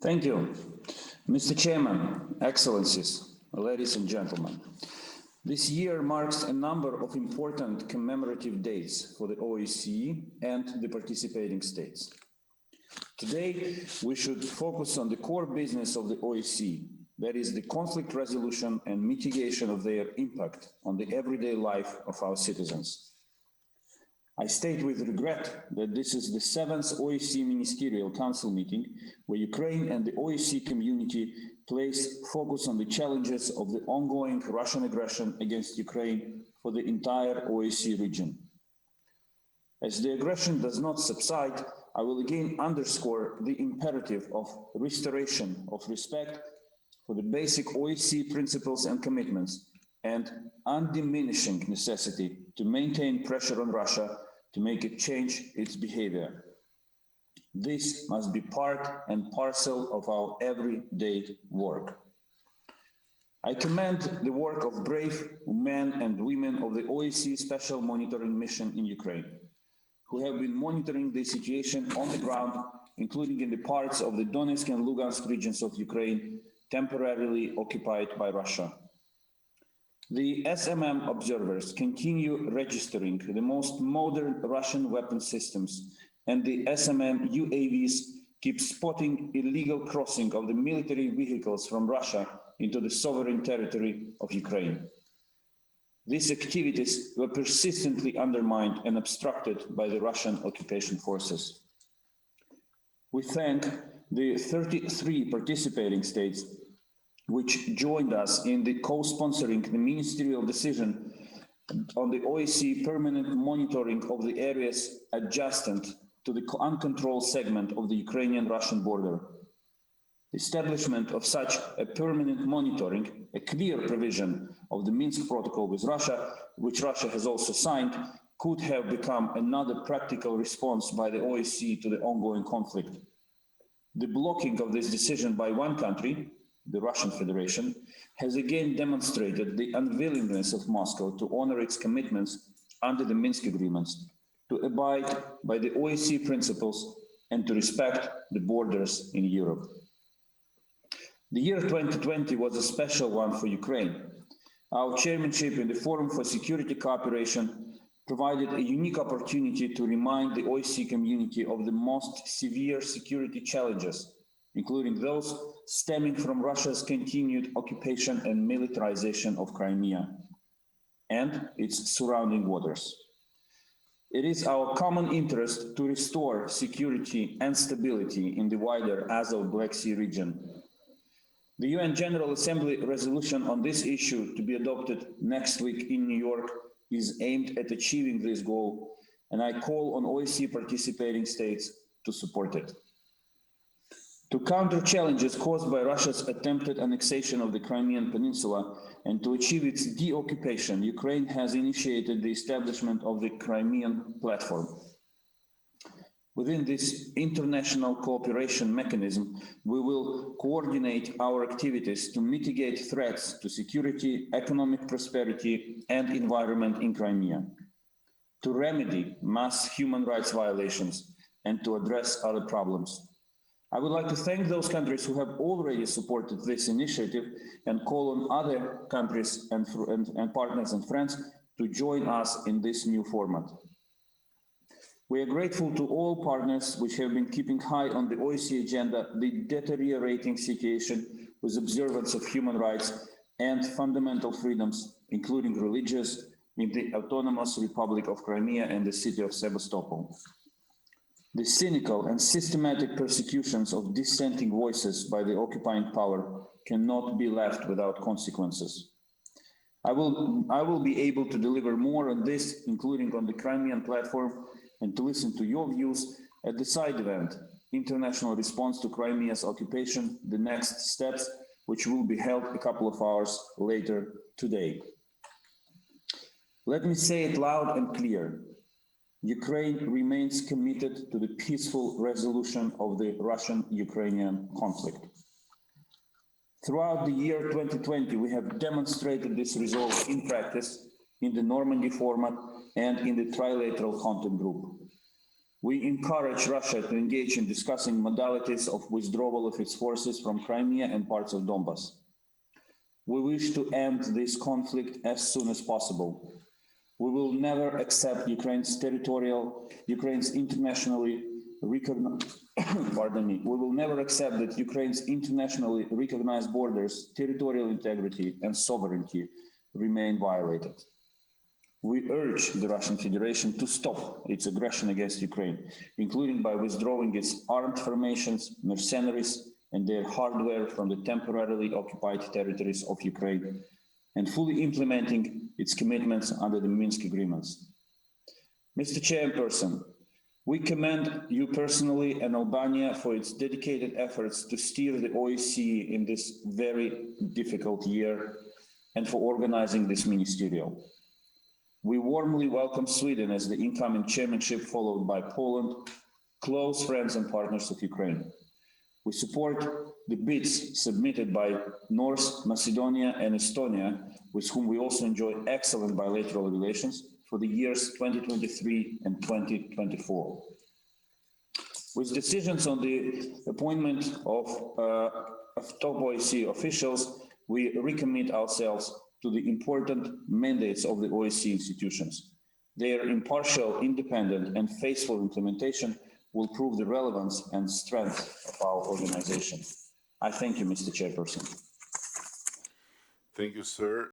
Thank you. Mr. Chairman, Excellencies, ladies and gentlemen. This year marks a number of important commemorative dates for the OSCE and the participating states. Today, we should focus on the core business of the OSCE, that is the conflict resolution and mitigation of their impact on the everyday life of our citizens. I state with regret that this is the 7th OSCE Ministerial Council meeting where Ukraine and the OSCE community place focus on the challenges of the ongoing Russian aggression against Ukraine for the entire OSCE region. As the aggression does not subside, I will again underscore the imperative of restoration of respect for the basic OSCE principles and commitments and undiminishing necessity to maintain pressure on Russia to make it change its behavior. This must be part and parcel of our everyday work. I commend the work of brave men and women of the OSCE Special Monitoring Mission in Ukraine, who have been monitoring the situation on the ground, including in the parts of the Donetsk and Lugansk regions of Ukraine temporarily occupied by Russia. The SMM observers continue registering the most modern Russian weapon systems, and the SMM UAVs keep spotting illegal crossing of the military vehicles from Russia into the sovereign territory of Ukraine. These activities were persistently undermined and obstructed by the Russian occupation forces. We thank the 33 participating states which joined us in the co-sponsoring the ministerial decision on the OSCE permanent monitoring of the areas adjacent to the uncontrolled segment of the Ukrainian-Russian border. The establishment of such a permanent monitoring, a clear provision of the Minsk Protocol with Russia, which Russia has also signed, could have become another practical response by the OSCE to the ongoing conflict. The blocking of this decision by one country, the Russian Federation, has again demonstrated the unwillingness of Moscow to honor its commitments under the Minsk agreements, to abide by the OSCE principles, and to respect the borders in Europe. The year 2020 was a special one for Ukraine. Our chairmanship in the Forum for Security Cooperation provided a unique opportunity to remind the OSCE community of the most severe security challenges, including those stemming from Russia's continued occupation and militarization of Crimea and its surrounding waters. It is our common interest to restore security and stability in the wider Azov Black Sea region. The UN General Assembly resolution on this issue to be adopted next week in New York is aimed at achieving this goal, and I call on OSCE participating states to support it. To counter challenges caused by Russia's attempted annexation of the Crimean Peninsula and to achieve its deoccupation, Ukraine has initiated the establishment of the Crimean Platform. Within this international cooperation mechanism, we will coordinate our activities to mitigate threats to security, economic prosperity, and environment in Crimea, to remedy mass human rights violations, and to address other problems. I would like to thank those countries who have already supported this initiative and call on other countries and partners and friends to join us in this new format. We are grateful to all partners which have been keeping high on the OSCE agenda the deteriorating situation with observance of human rights and fundamental freedoms, including religious, in the Autonomous Republic of Crimea and the city of Sevastopol. The cynical and systematic persecutions of dissenting voices by the occupying power cannot be left without consequences. I will be able to deliver more on this, including on the Crimean Platform, and to listen to your views at the side event, International Response to Crimea's Occupation, the Next Steps, which will be held a couple of hours later today. Let me say it loud and clear. Ukraine remains committed to the peaceful resolution of the Russian-Ukrainian conflict. Throughout the year 2020, we have demonstrated this resolve in practice in the Normandy format and in the trilateral contact group. We encourage Russia to engage in discussing modalities of withdrawal of its forces from Crimea and parts of Donbas. We wish to end this conflict as soon as possible. We will never accept Ukraine's internationally recognized, we will never accept that Ukraine's internationally recognized borders, territorial integrity, and sovereignty remain violated. We urge the Russian Federation to stop its aggression against Ukraine, including by withdrawing its armed formations, mercenaries, and their hardware from the temporarily occupied territories of Ukraine, and fully implementing its commitments under the Minsk agreements. Mr. Chairperson, we commend you personally and Albania for its dedicated efforts to steer the OSCE in this very difficult year and for organizing this ministerial. We warmly welcome Sweden as the incoming chairmanship, followed by Poland, close friends and partners of Ukraine. We support the bids submitted by North Macedonia and Estonia, with whom we also enjoy excellent bilateral relations for the years 2023 and 2024. With decisions on the appointment of top OSCE officials, we recommit ourselves to the important mandates of the OSCE institutions. Their impartial, independent, and faithful implementation will prove the relevance and strength of our organization. I thank you, Mr. Chairperson. Thank you, sir.